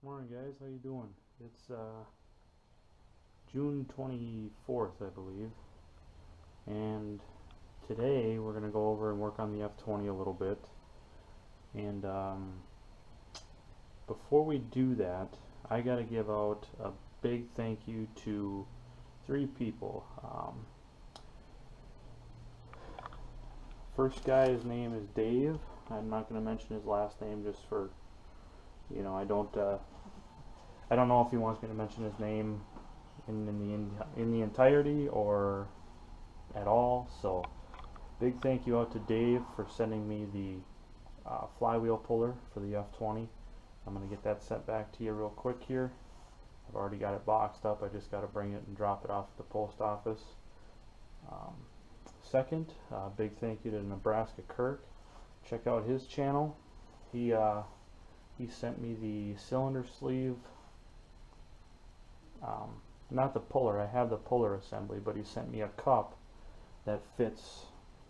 Morning guys, how you doing? It's June 24th, I believe, and today we're going to go over and work on the F20 a little bit. And before we do that, I got to give out a big thank you to 3 people. First guy, his name is Dave. I'm not going to mention his last name just for, I don't know if he wants me to mention his name in the entirety or at all. So big thank you out to Dave for sending me the flywheel puller for the F20. I'm going to get that sent back to you real quick here. I've already got it boxed up. I just got to bring it and drop it off at the post office. Second, big thank you to Nebraska Kirk. Check out his channel. He sent me the cylinder sleeve, not the puller. I have the puller assembly, but he sent me a cup that fits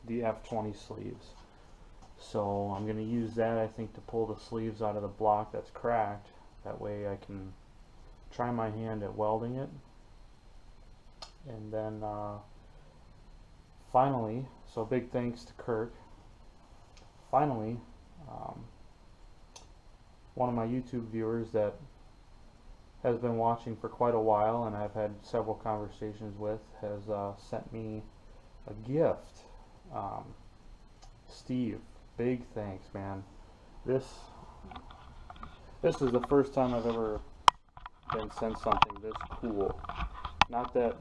the F20 sleeves. So I'm going to use that, I think, to pull the sleeves out of the block that's cracked. That way I can try my hand at welding it. And then finally, so big thanks to Kirk. Finally, one of my YouTube viewers that has been watching for quite a while and I've had several conversations with has sent me a gift. Steve, big thanks, man. This is the first time I've ever been sent something this cool. Not that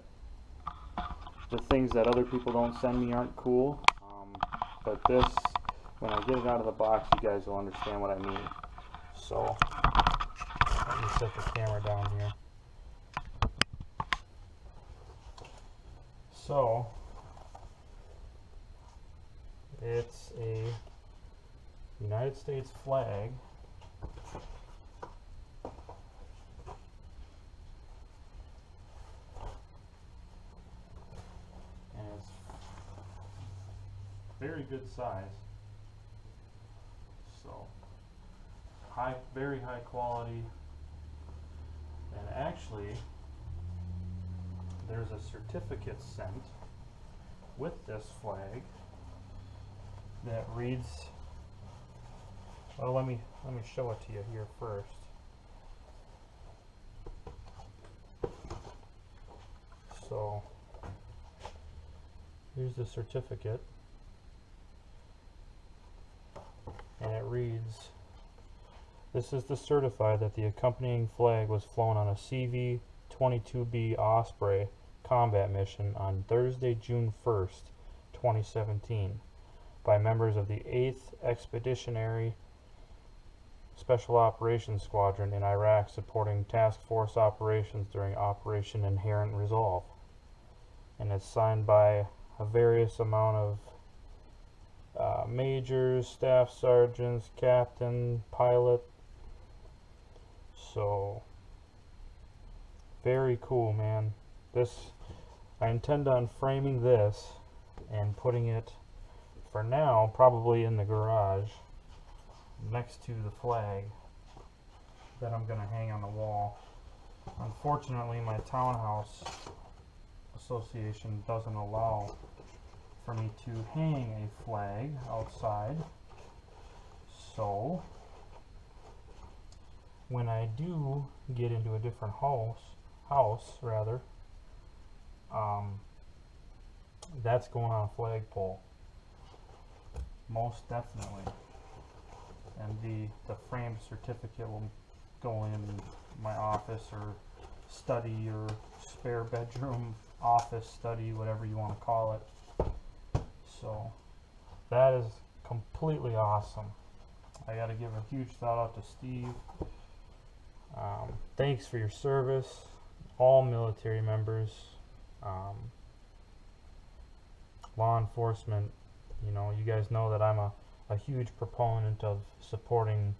the things that other people don't send me aren't cool, but this, when I get it out of the box, you guys will understand what I mean. So let me set the camera down here. So it's a United States flag. And it's very good size. So very high quality. And actually, there's a certificate sent with this flag that reads, well, let me show it to you here first. So here's the certificate, and it reads, "This is to certify that the accompanying flag was flown on a CV-22B Osprey combat mission on Thursday, June 1st, 2017, by members of the 8th Expeditionary Special Operations Squadron in Iraq supporting task force operations during Operation Inherent Resolve." And it's signed by a various amount of majors, staff sergeants, captain, pilot. So very cool, man. I intend on framing this and putting it, for now, probably in the garage next to the flag that I'm going to hang on the wall. Unfortunately, my townhouse association doesn't allow for me to hang a flag outside. So when I do get into a different house rather, that's going on a flagpole, most definitely. And the framed certificate will go in my office or study or spare bedroom, office, study, whatever you want to call it. So that is completely awesome. I got to give a huge shout out to Steve. Thanks for your service, all military members, law enforcement. You guys know that I'm a huge proponent of supporting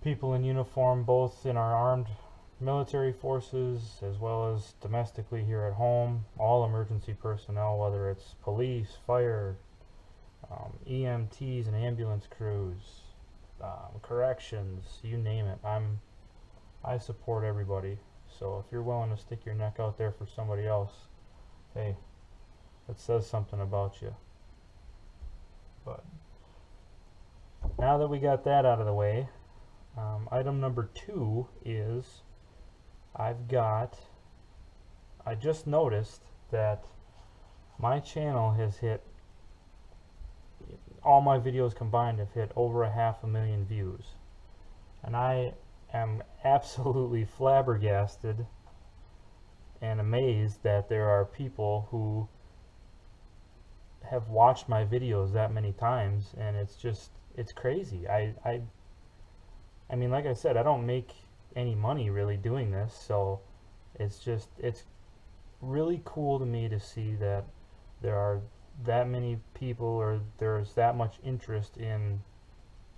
people in uniform, both in our armed military forces as well as domestically here at home. All emergency personnel, whether it's police, fire, EMTs and ambulance crews, corrections, you name it. I support everybody. So if you're willing to stick your neck out there for somebody else, hey, that says something about you. But now that we got that out of the way, item number 2 is I just noticed that my channel has hit, all my videos combined have hit over 500,000 views. And I am absolutely flabbergasted and amazed that there are people who have watched my videos that many times, and it's crazy. I mean, like I said, I don't make any money really doing this, so it's really cool to me to see that there are that many people, or there's that much interest in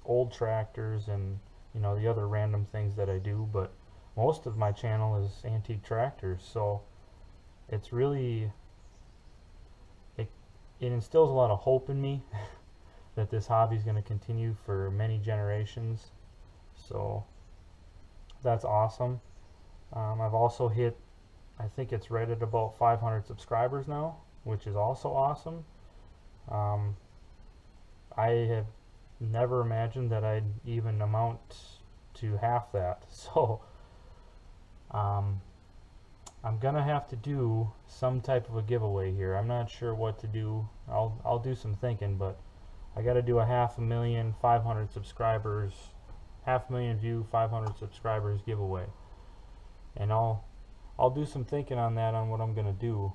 old tractors and, you know, the other random things that I do. But most of my channel is antique tractors, so it's really, it instills a lot of hope in me that this hobby is going to continue for many generations. So that's awesome. I've also hit, I think it's right at about 500 subscribers now, which is also awesome. I have never imagined that I'd even amount to half that. So I'm gonna have to do some type of a giveaway here. I'm not sure what to do. I'll do some thinking, but I gotta do a 500,000 500 subscribers, 500,000 view 500 subscribers giveaway, and I'll do some thinking on that, on what I'm gonna do.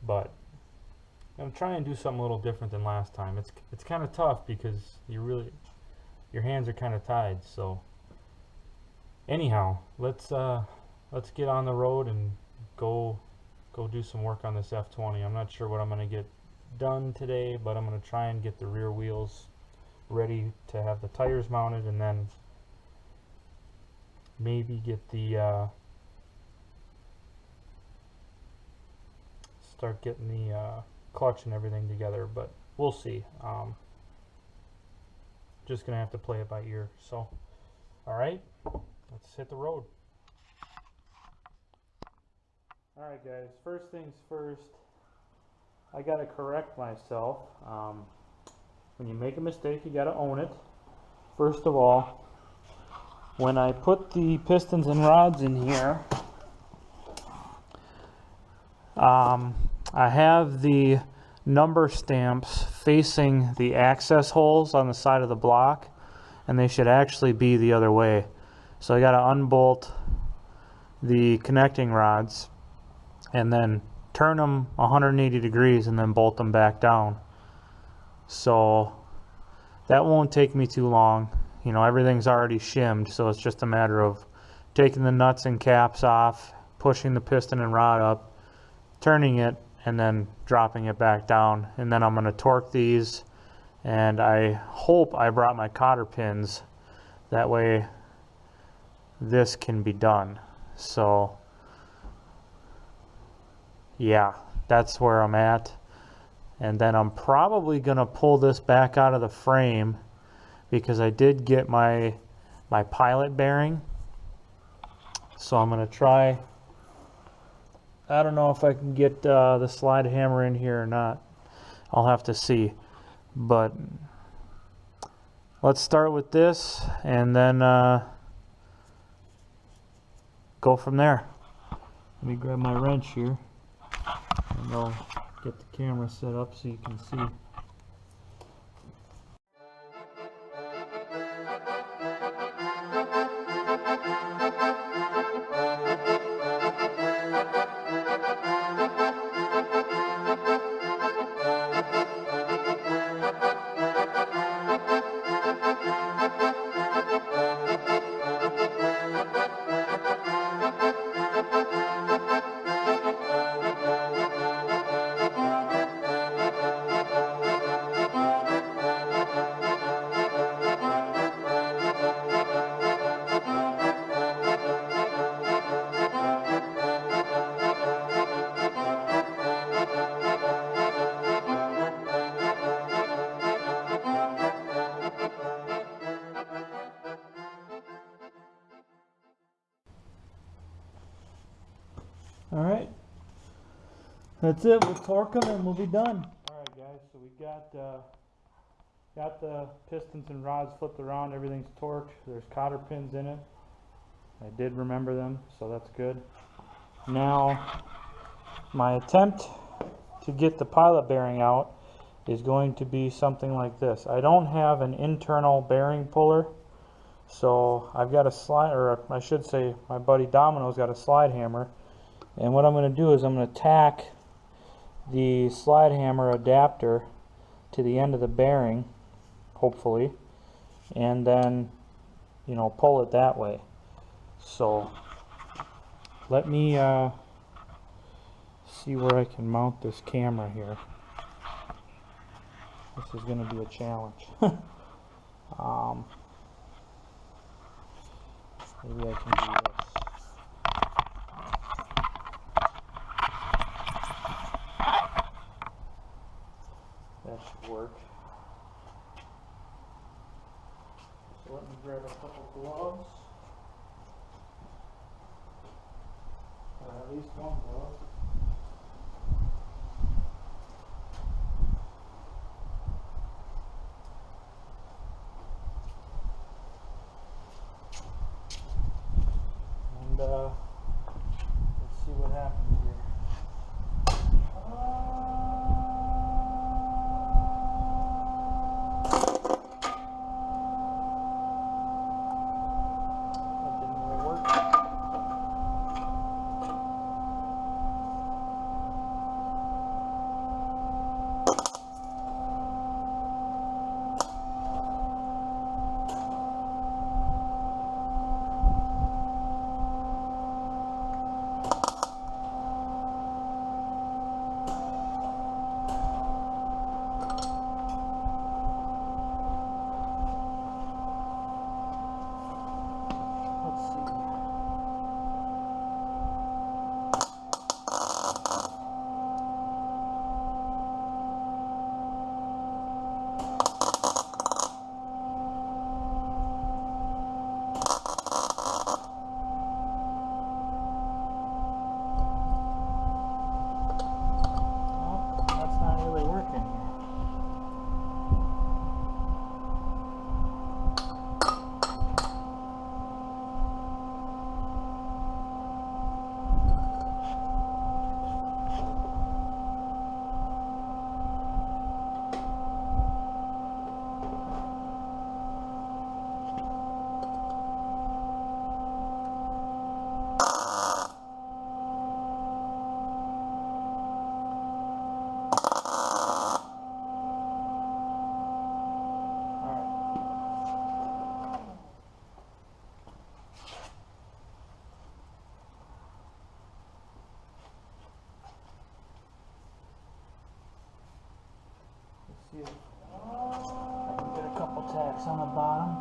But I'm gonna try and do something a little different than last time. It's kind of tough because your hands are kind of tied. So anyhow, let's get on the road and go do some work on this F20. I'm not sure what I'm gonna get done today, but I'm gonna try and get the rear wheels ready to have the tires mounted, and then maybe get the start getting the clutch and everything together, but we'll see. Just gonna have to play it by ear. So alright, let's hit the road. Alright guys, first things first, I gotta correct myself. When you make a mistake, you gotta own it. First of all, when I put the pistons and rods in here, I have the number stamps facing the access holes on the side of the block, and they should actually be the other way. So I got to unbolt the connecting rods and then turn them 180 degrees and then bolt them back down. So that won't take me too long. You know, everything's already shimmed, so it's just a matter of taking the nuts and caps off, pushing the piston and rod up, turning it, and then dropping it back down. And then I'm going to torque these, and I hope I brought my cotter pins, that way this can be done. So yeah, that's where I'm at. And then I'm probably going to pull this back out of the frame, because I did get my pilot bearing. So I'm going to try, I don't know if I can get the slide hammer in here or not. I'll have to see. But let's start with this and then go from there. Let me grab my wrench here, and I'll get the camera set up so you can see. Alright, that's it. We'll torque them and we'll be done. Alright guys, so we got the pistons and rods flipped around, everything's torqued, there's cotter pins in it. I did remember them, so that's good. Now, my attempt to get the pilot bearing out is going to be something like this. I don't have an internal bearing puller, so I've got a slide, or I should say my buddy Domino's got a slide hammer, and what I'm going to do is I'm going to tack the slide hammer adapter to the end of the bearing, hopefully, and then, you know, pull it that way. So let me see where I can mount this camera here. This is going to be a challenge. Maybe I can do this. That should work. So let me grab a couple gloves. Or at least one glove. And let's see what happens here. That didn't really work. See if I can get a couple tacks on the bottom.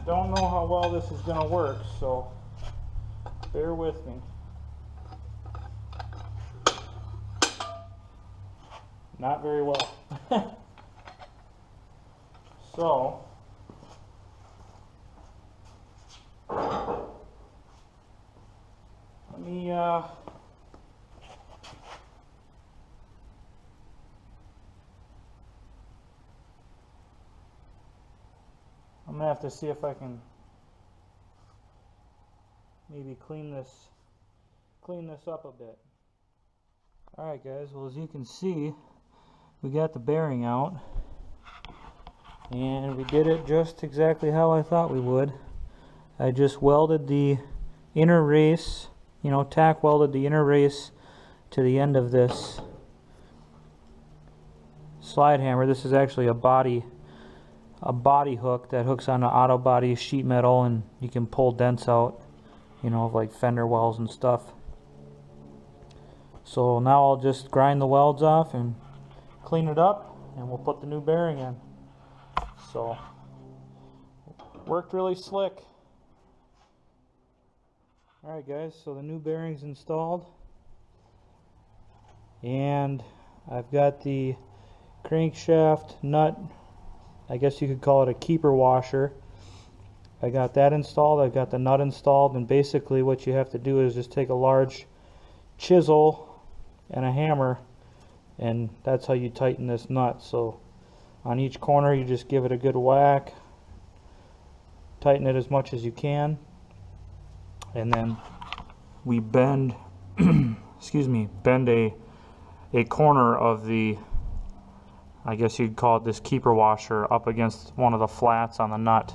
Don't know how well this is going to work, so bear with me. Not very well. So let me I'm gonna have to see if I can maybe clean this up a bit. Alright guys, well as you can see, we got the bearing out and we did it just exactly how I thought we would. I just welded the inner race, you know, tack welded the inner race to the end of this slide hammer. This is actually a body hook that hooks on the auto body sheet metal, and you can pull dents out you know, like fender wells and stuff. So now I'll just grind the welds off and clean it up, and we'll put the new bearing in. So worked really slick. Alright guys, so the new bearing's installed, and I've got the crankshaft nut, I guess you could call it a keeper washer. I got that installed, I've got the nut installed, and basically what you have to do is just take a large chisel and a hammer, and that's how you tighten this nut. So on each corner you just give it a good whack, tighten it as much as you can, and then we bend bend a corner of the, I guess you'd call it this keeper washer, up against one of the flats on the nut.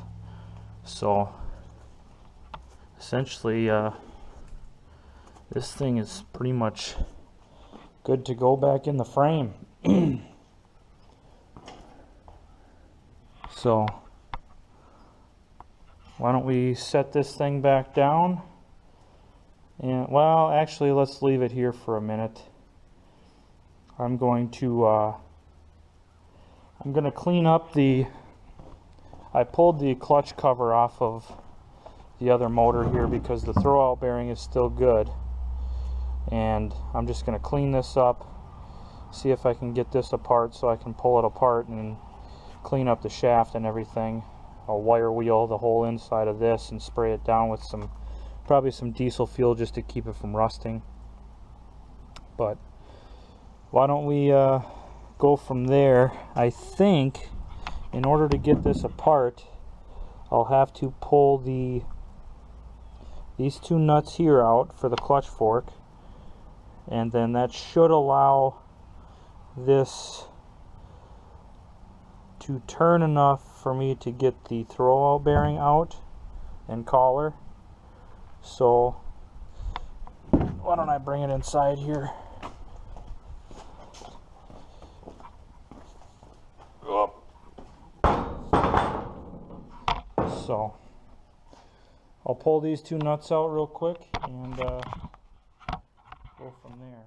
So essentially this thing is pretty much good to go back in the frame. So why don't we set this thing back down, and well, actually let's leave it here for a minute. I'm going to clean up the, I pulled the clutch cover off of the other motor here because the throwout bearing is still good, and I'm just going to clean this up, see if I can get this apart so I can pull it apart and clean up the shaft and everything. I'll wire wheel the whole inside of this and spray it down with probably some diesel fuel just to keep it from rusting. But why don't we go from there? I think in order to get this apart, I'll have to pull these two nuts here out for the clutch fork, and then that should allow this to turn enough for me to get the throwout bearing out and collar. So why don't I bring it inside here? So I'll pull these two nuts out real quick and go from there.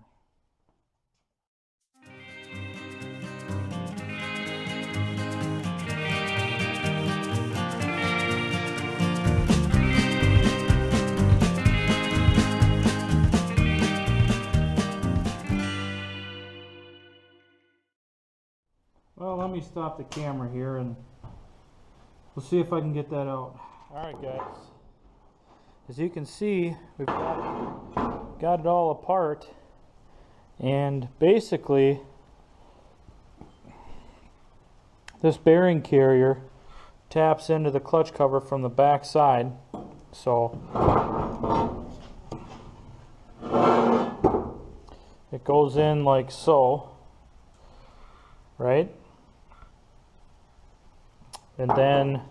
Well, let me stop the camera here and we'll see if I can get that out. Alright guys, as you can see, we've got it all apart, and basically this bearing carrier taps into the clutch cover from the back side. So it goes in like so, right? And then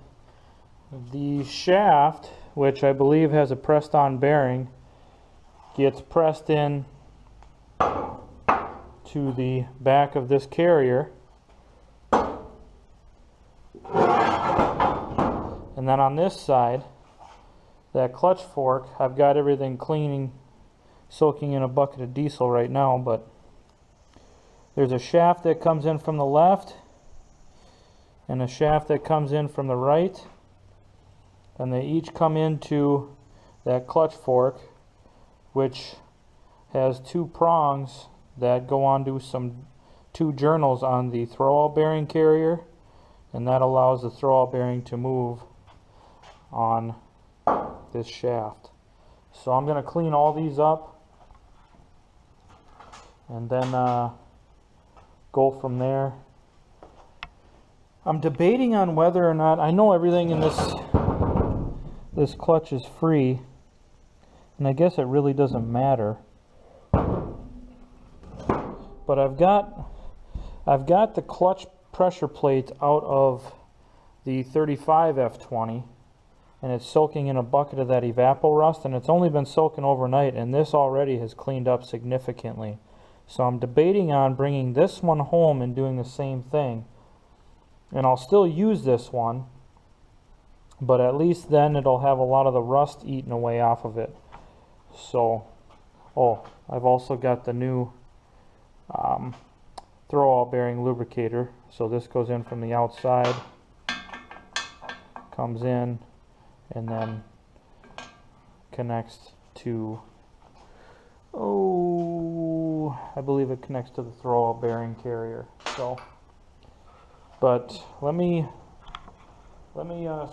the shaft, which I believe has a pressed on bearing, gets pressed in to the back of this carrier. And then on this side, that clutch fork, I've got everything cleaning, soaking in a bucket of diesel right now, but there's a shaft that comes in from the left and a shaft that comes in from the right, and they each come into that clutch fork, which has two prongs that go onto two journals on the throwout bearing carrier, and that allows the throwout bearing to move on this shaft. So I'm going to clean all these up and then go from there. I'm debating on whether or not, I know everything in this clutch is free, and I guess it really doesn't matter. But I've got the clutch pressure plate out of the 35 F20, and it's soaking in a bucket of that evapor rust, and it's only been soaking overnight, and this already has cleaned up significantly. So I'm debating on bringing this one home and doing the same thing. And I'll still use this one, but at least then it'll have a lot of the rust eaten away off of it. So, oh, I've also got the new throw-all bearing lubricator. So this goes in from the outside, comes in, and then connects to, oh, I believe it connects to the throw-all bearing carrier. So, but let me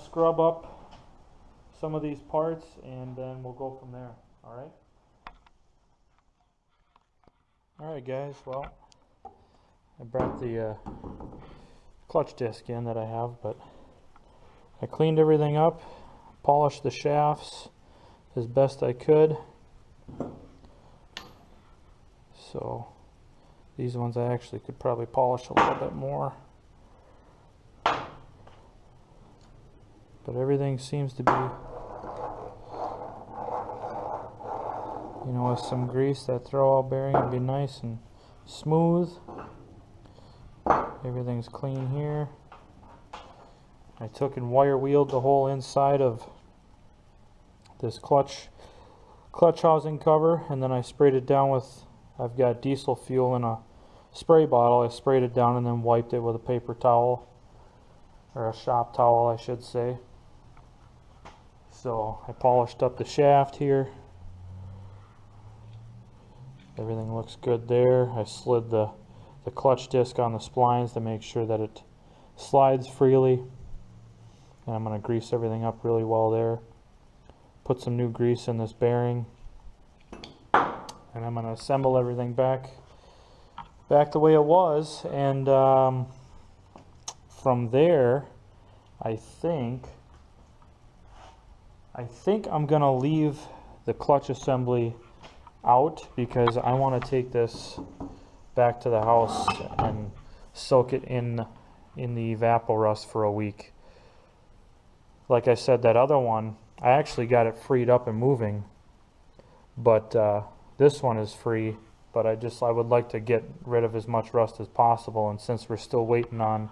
scrub up some of these parts, and then we'll go from there. All right. All right, guys. Well, I brought the clutch disc in that I have, but I cleaned everything up, polished the shafts as best I could. So these ones I actually could probably polish a little bit more. But everything seems to be, you know, with some grease, that throw-all bearing would be nice and smooth. Everything's clean here. I took and wire wheeled the whole inside of this clutch housing cover, and then I sprayed it down with, I've got diesel fuel in a spray bottle. I sprayed it down and then wiped it with a paper towel, or a shop towel I should say. So I polished up the shaft here. Everything looks good there. I slid the clutch disc on the splines to make sure that it slides freely. And I'm going to grease everything up really well there. Put some new grease in this bearing. And I'm going to assemble everything back the way it was. And from there, I think I'm going to leave the clutch assembly out, because I want to take this back to the house and soak it in the Evaporust for a week. Like I said, that other one, I actually got it freed up and moving, but this one is free. But I would like to get rid of as much rust as possible, and since we're still waiting on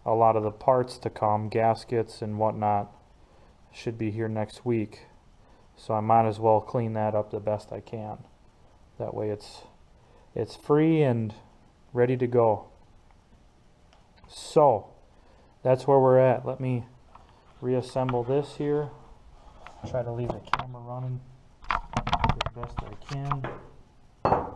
a lot of the parts to come, gaskets and whatnot, should be here next week. So I might as well clean that up the best I can. That way it's free and ready to go. So that's where we're at. Let me reassemble this here. Try to leave the camera running as best I can. And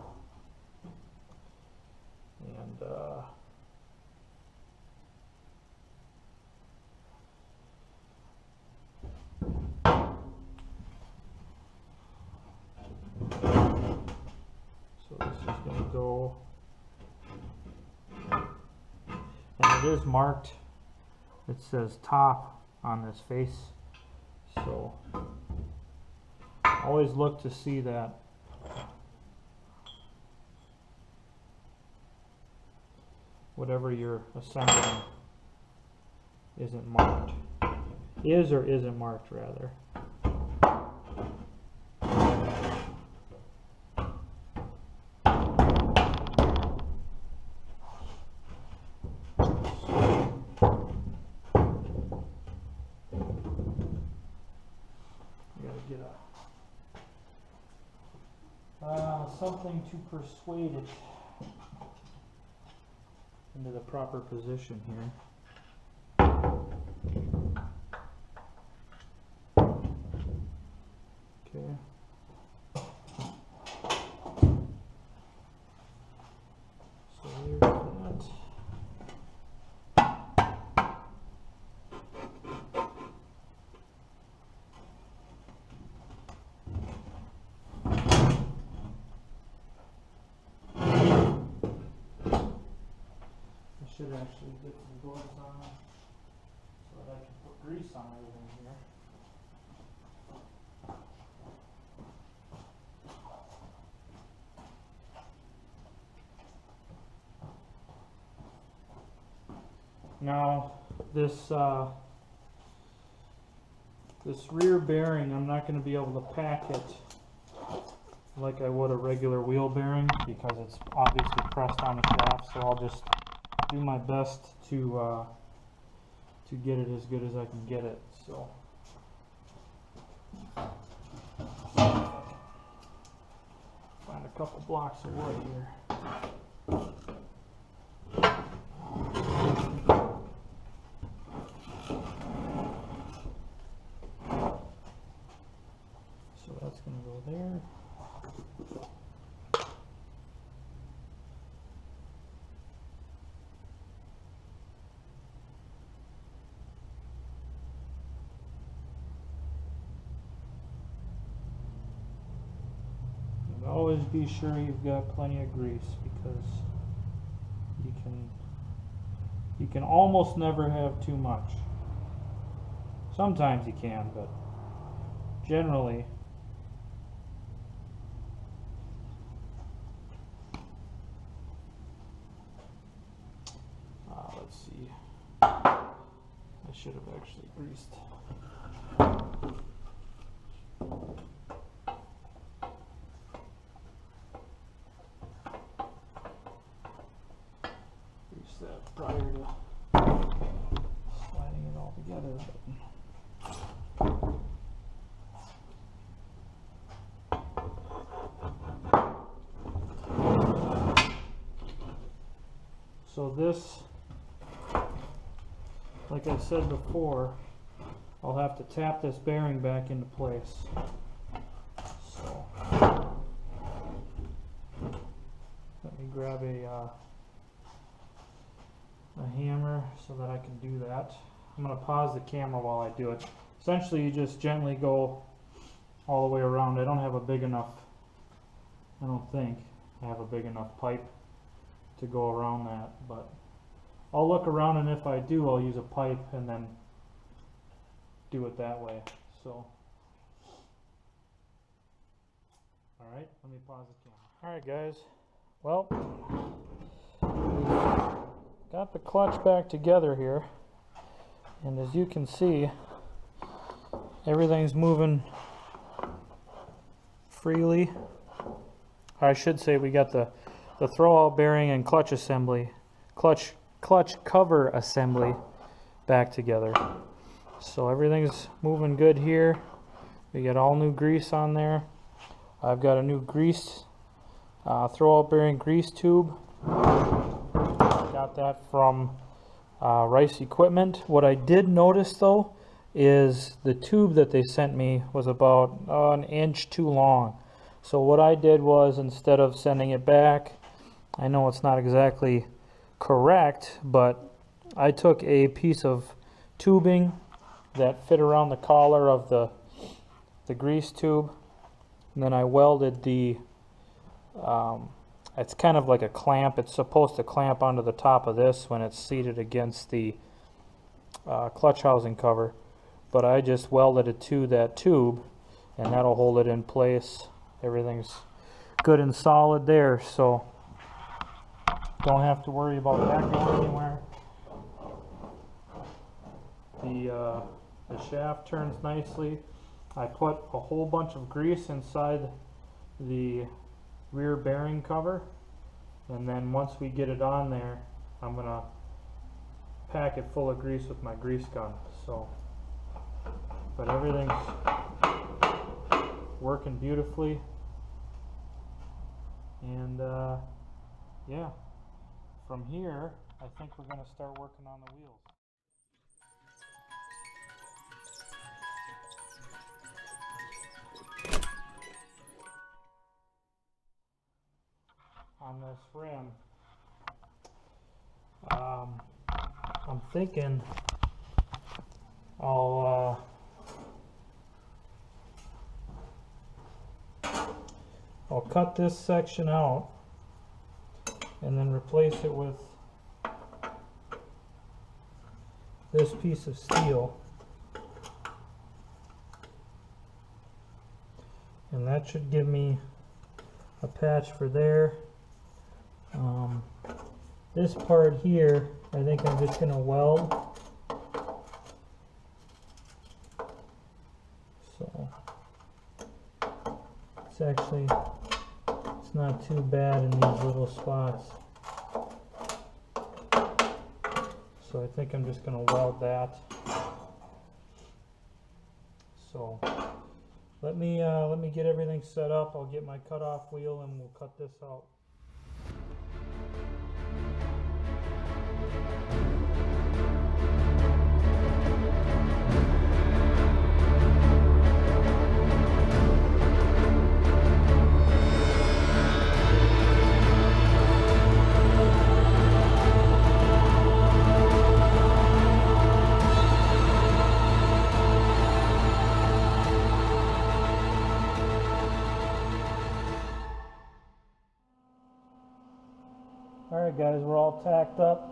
so this is going to go, and it is marked. It says top on this face, so always look to see that whatever you're assembling isn't marked. Is or isn't marked, rather. Something to persuade it into the proper position here. Okay. So there's that. Should actually get some gloves on so that I can put grease on everything here. Now this rear bearing, I'm not going to be able to pack it like I would a regular wheel bearing, because it's obviously pressed on the shaft. So I'll just do my best to get it as good as I can get it. So find a couple blocks of wood here. So that's going to go there. And always be sure you've got plenty of grease, because you can almost never have too much. Sometimes you can, but generally let's see, I should have actually greased. Grease that prior to sliding it all together. So this, like I said before, I'll have to tap this bearing back into place. So let me grab a hammer so that I can do that. I'm going to pause the camera while I do it. Essentially, you just gently go all the way around. I don't have a big enough, I don't think I have a big enough pipe to go around that, but I'll look around, and if I do, I'll use a pipe and then do it that way. So, alright, let me pause the camera. Alright guys, well, we've got the clutch back together here, and as you can see, everything's moving freely. I should say we got the throwout bearing and clutch assembly, clutch cover assembly back together. So everything's moving good here. We got all new grease on there. I've got a new grease throwout bearing grease tube. Got that from Rice Equipment. What I did notice though is the tube that they sent me was about an inch too long. So what I did was, instead of sending it back, I know it's not exactly correct, but I took a piece of tubing that fit around the collar of the grease tube, and then I welded the it's kind of like a clamp. It's supposed to clamp onto the top of this when it's seated against the clutch housing cover, but I just welded it to that tube, and that'll hold it in place. Everything's good and solid there, so don't have to worry about that going anywhere. The shaft turns nicely. I put a whole bunch of grease inside the rear bearing cover, and then once we get it on there, I'm gonna pack it full of grease with my grease gun. So, but everything's working beautifully, and yeah, from here I think we're going to start working on the wheels. On this rim, I'm thinking I'll cut this section out and then replace it with this piece of steel, and that should give me a patch for there. This part here, I think I'm just going to weld. So it's not too bad in these little spots. So I think I'm just going to weld that. So let me get everything set up. I'll get my cutoff wheel and we'll cut this out. Alright guys, we're all tacked up.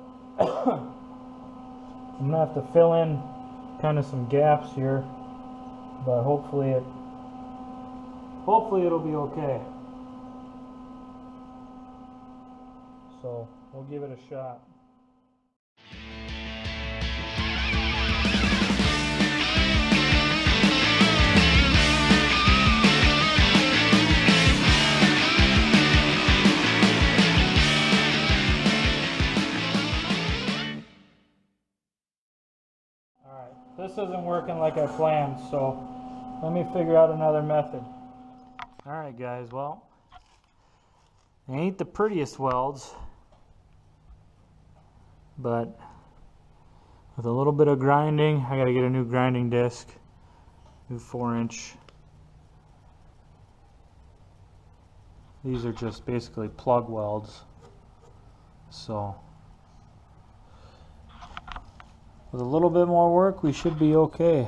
I'm gonna have to fill in kind of some gaps here, but hopefully it'll be okay. So we'll give it a shot. This isn't working like I planned, so let me figure out another method. Alright guys, well, they ain't the prettiest welds, but with a little bit of grinding, I gotta get a new grinding disc, new 4-inch. These are just basically plug welds, so with a little bit more work, we should be okay.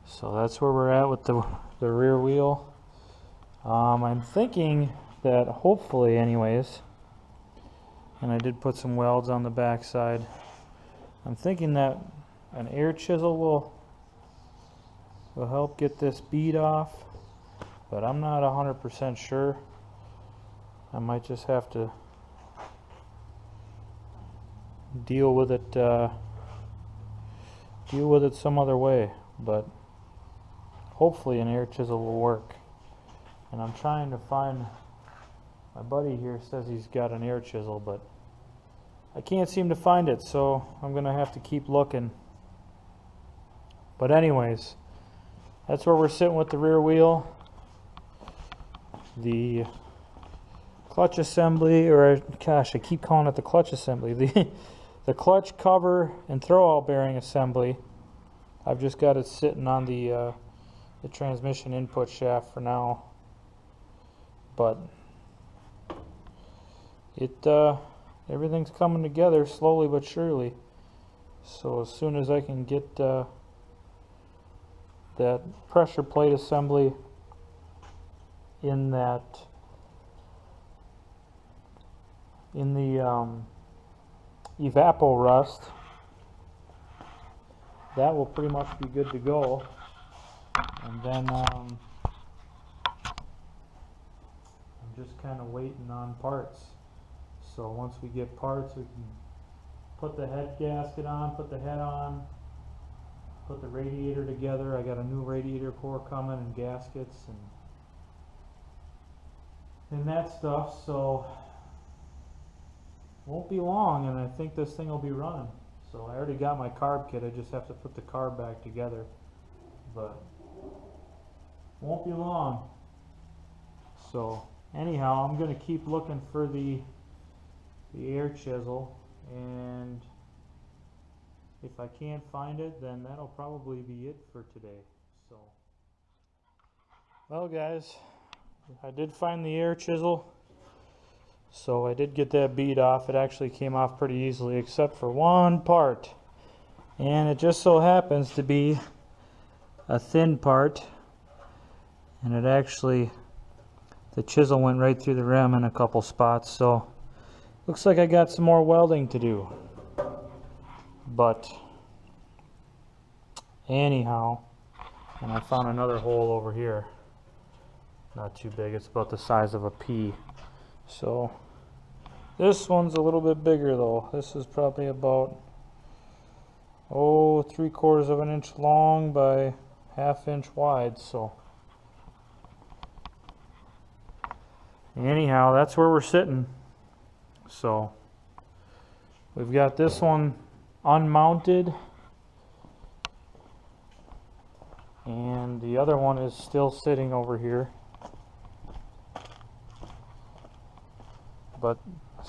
So that's where we're at with the rear wheel. I'm thinking that hopefully anyways, and I did put some welds on the back side, I'm thinking that an air chisel will help get this bead off, but I'm not 100% sure. I might just have to deal with it some other way, but hopefully an air chisel will work. And I'm trying to find, my buddy here says he's got an air chisel, but I can't seem to find it, so I'm gonna have to keep looking. But anyways, that's where we're sitting with the rear wheel. The clutch assembly, or gosh, I keep calling it the clutch assembly. The clutch cover and throwout bearing assembly, I've just got it sitting on the transmission input shaft for now, but everything's coming together slowly but surely. So as soon as I can get that pressure plate assembly in the evapo rust, that will pretty much be good to go. And then I'm just kind of waiting on parts. So once we get parts, we can put the head gasket on, put the head on, put the radiator together. I got a new radiator core coming and gaskets and that stuff. So won't be long, and I think this thing will be running. So I already got my carb kit, I just have to put the carb back together, but won't be long. So anyhow, I'm going to keep looking for the air chisel, and if I can't find it, then that'll probably be it for today. So, well guys, I did find the air chisel. So I did get that bead off. It actually came off pretty easily except for one part, and it just so happens to be a thin part, and it actually, the chisel went right through the rim in a couple spots. So looks like I got some more welding to do, but anyhow, and I found another hole over here, not too big, it's about the size of a pea. So this one's a little bit bigger though. This is probably about 3/4 of an inch long by 1/2 inch wide. So anyhow, that's where we're sitting. So we've got this one unmounted, and the other one is still sitting over here. But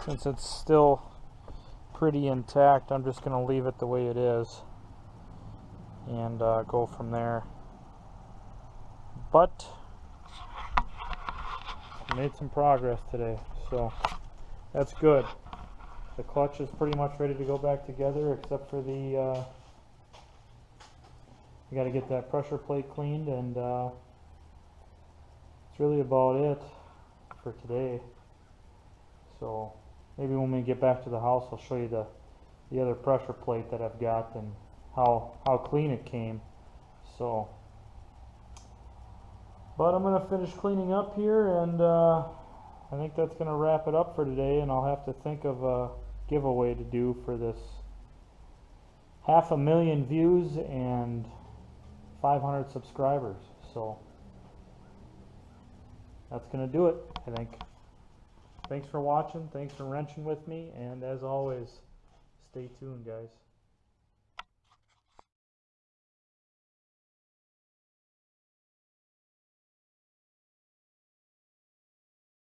since it's still pretty intact, I'm just going to leave it the way it is and go from there. But I made some progress today, so that's good. The clutch is pretty much ready to go back together, except for the you got to get that pressure plate cleaned, and that's really about it for today. So maybe when we get back to the house, I'll show you the other pressure plate that I've got and how clean it came. So, but I'm gonna finish cleaning up here, and I think that's gonna wrap it up for today. And I'll have to think of a giveaway to do for this 500,000 views and 500 subscribers. So that's gonna do it, I think. Thanks for watching, thanks for wrenching with me, and as always, stay tuned, guys.